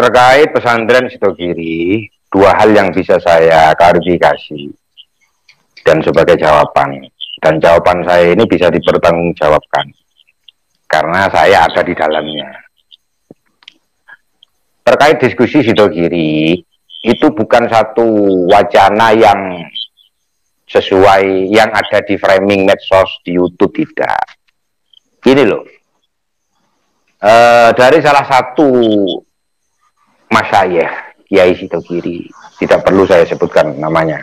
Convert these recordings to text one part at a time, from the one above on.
Terkait pesantren Sidogiri, dua hal yang bisa saya klarifikasi dan sebagai jawaban. Dan jawaban saya ini bisa dipertanggungjawabkan karena saya ada di dalamnya. Terkait diskusi Sidogiri, itu bukan satu wacana yang sesuai yang ada di framing medsos di YouTube, tidak. Ini loh, dari salah satu masyayikh Kiai Sidogiri, tidak perlu saya sebutkan namanya,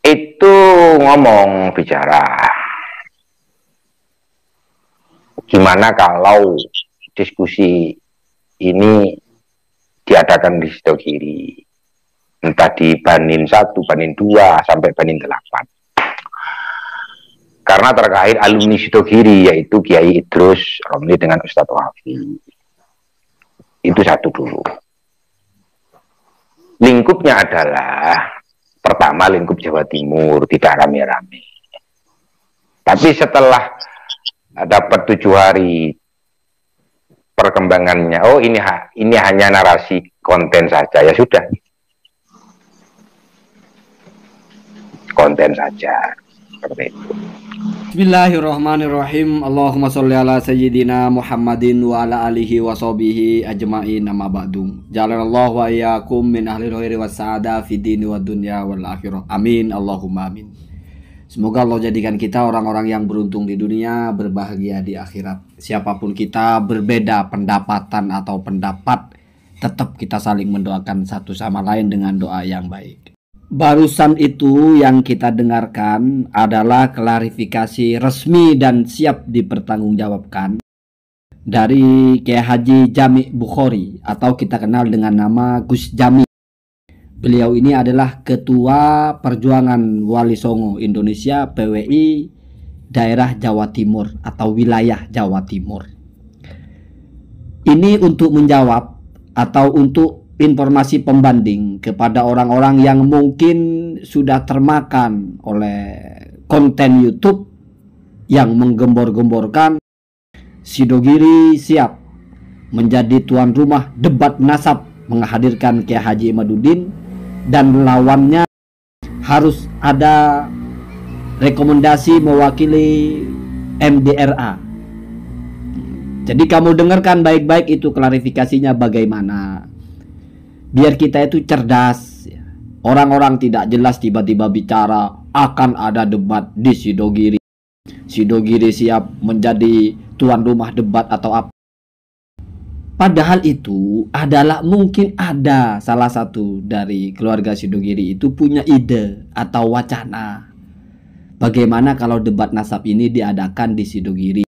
itu ngomong, bicara, gimana kalau diskusi ini diadakan di Sidogiri, entah di Banin 1, Banin 2, sampai Banin 8. Karena terkait alumni Sidogiri, yaitu Kiai Idrus Romli dengan Ustadz Wafi. Itu satu dulu. Lingkupnya adalah, pertama lingkup Jawa Timur, tidak rame-rame. Tapi setelah dapat 7 hari perkembangannya, oh ini hanya narasi konten saja, ya sudah. Konten saja, seperti itu. Bismillahirrahmanirrahim. Allahumma sholli ala sayyidina Muhammadin wa ala alihi wa sahbihi ajma'in, amma ba'du. Ja'alallahu wa iyyakum min ahli khairi was sa'ada fid dini wad dunya wal akhirah. Amin, Allahumma amin. Semoga Allah jadikan kita orang-orang yang beruntung di dunia, berbahagia di akhirat. Siapapun kita, berbeda pendapatan atau pendapat, tetap kita saling mendoakan satu sama lain dengan doa yang baik. Barusan itu yang kita dengarkan adalah klarifikasi resmi dan siap dipertanggungjawabkan dari Kiai Haji Jami Bukhari atau kita kenal dengan nama Gus Jami. Beliau ini adalah Ketua Perjuangan Wali Songo Indonesia PWI daerah Jawa Timur atau wilayah Jawa Timur. Ini untuk menjawab atau untuk informasi pembanding kepada orang-orang yang mungkin sudah termakan oleh konten YouTube yang menggembor-gemborkan Sidogiri siap menjadi tuan rumah debat nasab menghadirkan Kiai Haji Imaduddin dan lawannya harus ada rekomendasi mewakili MDRA. Jadi kamu dengarkan baik-baik itu klarifikasinya bagaimana. Biar kita itu cerdas. Orang-orang tidak jelas tiba-tiba bicara akan ada debat di Sidogiri. Sidogiri siap menjadi tuan rumah debat atau apa. Padahal itu adalah mungkin ada salah satu dari keluarga Sidogiri itu punya ide atau wacana. Bagaimana kalau debat nasab ini diadakan di Sidogiri?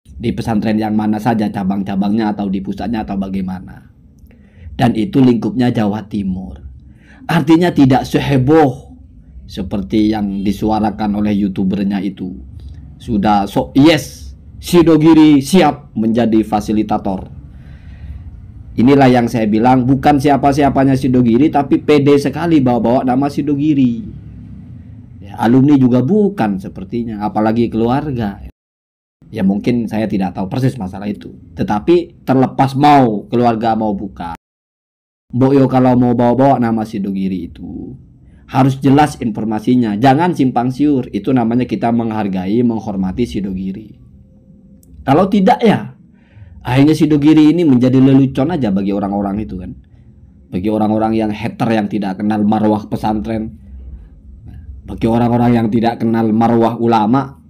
Di pesantren yang mana saja, cabang-cabangnya atau di pusatnya atau bagaimana? Dan itu lingkupnya Jawa Timur. Artinya tidak seheboh seperti yang disuarakan oleh youtubernya itu. Sudah yes, Sidogiri siap menjadi fasilitator. Inilah yang saya bilang, bukan siapa-siapanya Sidogiri, tapi pede sekali bawa-bawa nama Sidogiri. Ya, alumni juga bukan sepertinya, apalagi keluarga. Ya mungkin saya tidak tahu persis masalah itu. Tetapi terlepas mau keluarga mau buka, Boyo kalau mau bawa-bawa nama Sidogiri itu harus jelas informasinya. Jangan simpang siur. Itu namanya kita menghargai, menghormati Sidogiri. Kalau tidak ya akhirnya Sidogiri ini menjadi lelucon aja bagi orang-orang itu kan. Bagi orang-orang yang hater yang tidak kenal marwah pesantren. Bagi orang-orang yang tidak kenal marwah ulama.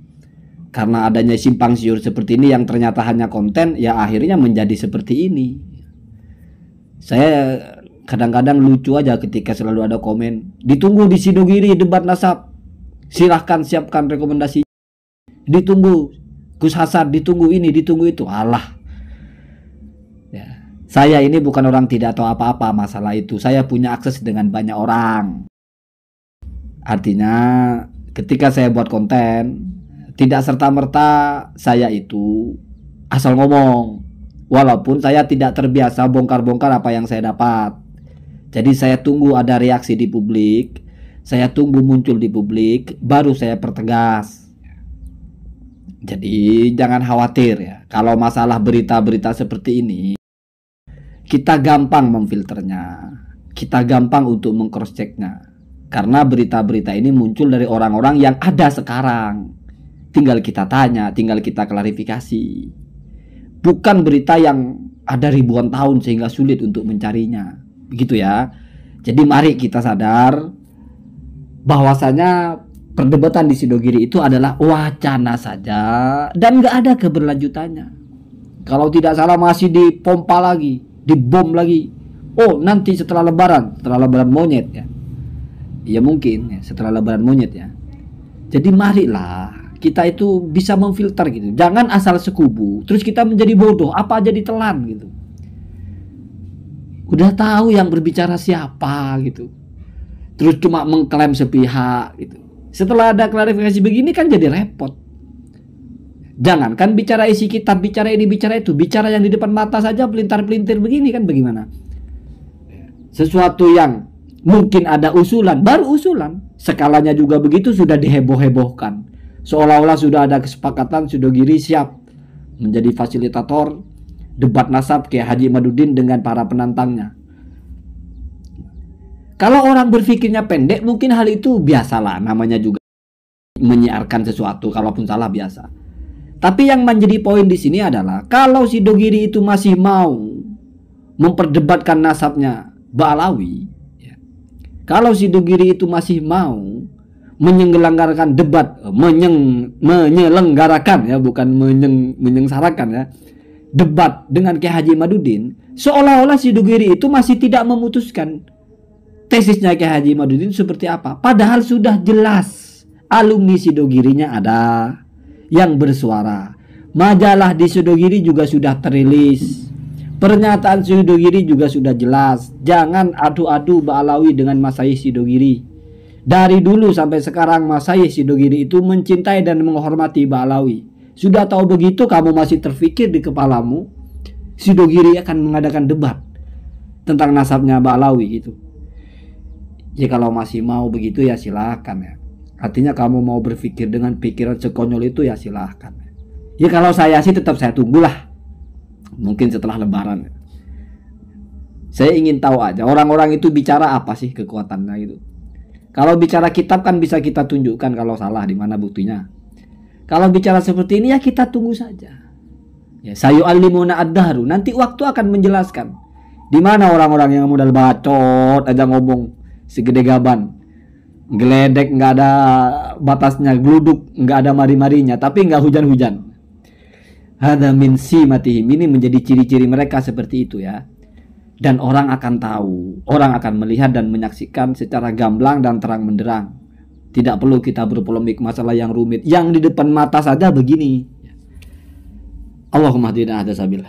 Karena adanya simpang siur seperti ini yang ternyata hanya konten, ya akhirnya menjadi seperti ini. Saya kadang-kadang lucu aja ketika selalu ada komen, ditunggu di Sidogiri debat nasab, silahkan siapkan rekomendasi, ditunggu Gus Hasan, ditunggu ini, ditunggu itu. Alah ya, saya ini bukan orang tidak tahu apa-apa masalah itu. Saya punya akses dengan banyak orang. Artinya ketika saya buat konten, tidak serta-merta saya itu asal ngomong. Walaupun saya tidak terbiasa bongkar-bongkar apa yang saya dapat. Jadi saya tunggu ada reaksi di publik, saya tunggu muncul di publik, baru saya pertegas. Jadi jangan khawatir ya. Kalau masalah berita-berita seperti ini, kita gampang memfilternya, kita gampang untuk meng-cross checknya, karena berita-berita ini muncul dari orang-orang yang ada sekarang. Tinggal kita tanya, tinggal kita klarifikasi. Bukan berita yang ada ribuan tahun sehingga sulit untuk mencarinya. Begitu ya. Jadi mari kita sadar bahwasanya perdebatan di Sidogiri itu adalah wacana saja dan nggak ada keberlanjutannya. Kalau tidak salah masih dipompa lagi, dibom lagi. Oh, nanti setelah lebaran monyet ya. Ya mungkin ya, setelah lebaran monyet ya. Jadi marilah kita itu bisa memfilter gitu. Jangan asal sekubu terus kita menjadi bodoh, apa aja ditelan gitu. Udah tahu yang berbicara siapa gitu, terus cuma mengklaim sepihak gitu. Setelah ada klarifikasi begini kan jadi repot. Jangan kan bicara isi kitab, bicara ini, bicara itu, bicara yang di depan mata saja pelintar-pelintir begini kan bagaimana? Sesuatu yang mungkin ada usulan, baru usulan, skalanya juga begitu sudah diheboh-hebohkan. Seolah-olah sudah ada kesepakatan Sidogiri siap menjadi fasilitator debat nasab Kiai Haji Imaduddin dengan para penantangnya. Kalau orang berpikirnya pendek, mungkin hal itu biasalah, namanya juga menyiarkan sesuatu, kalaupun salah biasa. Tapi yang menjadi poin di sini adalah kalau Sidogiri itu masih mau memperdebatkan nasabnya Ba'alawi, ya. Kalau Sidogiri itu masih mau menyelenggarakan debat, menyelenggarakan ya, bukan menyengsarakan ya, debat dengan Kiai Haji Imaduddin, seolah-olah Sidogiri itu masih tidak memutuskan tesisnya Kiai Haji Imaduddin seperti apa. Padahal sudah jelas alumni Sidogirinya ada yang bersuara. Majalah di Sidogiri juga sudah terilis. Pernyataan Sidogiri juga sudah jelas. Jangan adu-adu Ba'alawi dengan Masyayikh Sidogiri. Dari dulu sampai sekarang Masyayikh Sidogiri itu mencintai dan menghormati Ba'alawi. Sudah tahu begitu, kamu masih terfikir di kepalamu Sidogiri akan mengadakan debat tentang nasabnya Ba'alawi gitu. Ya kalau masih mau begitu ya silahkan ya. Artinya kamu mau berpikir dengan pikiran sekonyol itu ya silahkan. Ya kalau saya sih tetap saya tunggulah. Mungkin setelah lebaran. Saya ingin tahu aja orang-orang itu bicara apa sih kekuatannya itu. Kalau bicara kitab kan bisa kita tunjukkan kalau salah di mana buktinya. Kalau bicara seperti ini ya kita tunggu saja. Ya, sayu'allimuna ad-dahru, nanti waktu akan menjelaskan. Di mana orang-orang yang modal bacot aja ngomong segede gaban. Geledek nggak ada batasnya, gluduk nggak ada mari-marinya, tapi nggak hujan-hujan. Hadza min simatihim, ini menjadi ciri-ciri mereka seperti itu ya. Dan orang akan tahu, orang akan melihat dan menyaksikan secara gamblang dan terang benderang. Tidak perlu kita berpolemik masalah yang rumit, yang di depan mata saja begini. Allahumma hdina hadza sabil.